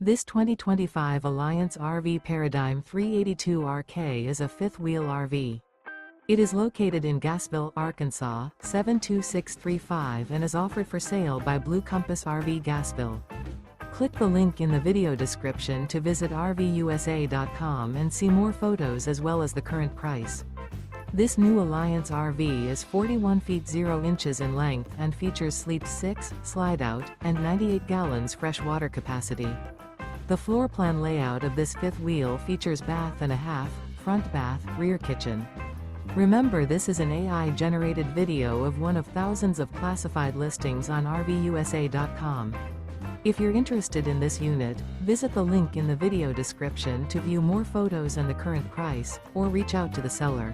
This 2025 Alliance RV Paradigm 382RK is a fifth-wheel RV. It is located in Gassville, Arkansas, 72635 and is offered for sale by Blue Compass RV Gassville. Click the link in the video description to visit RVUSA.com and see more photos as well as the current price. This new Alliance RV is 41 feet 0 inches in length and features sleep 6, slide-out, and 98 gallons fresh water capacity. The floor plan layout of this fifth wheel features bath and a half, front bath, rear kitchen. Remember, this is an AI-generated video of one of thousands of classified listings on RVUSA.com. If you're interested in this unit, visit the link in the video description to view more photos and the current price, or reach out to the seller.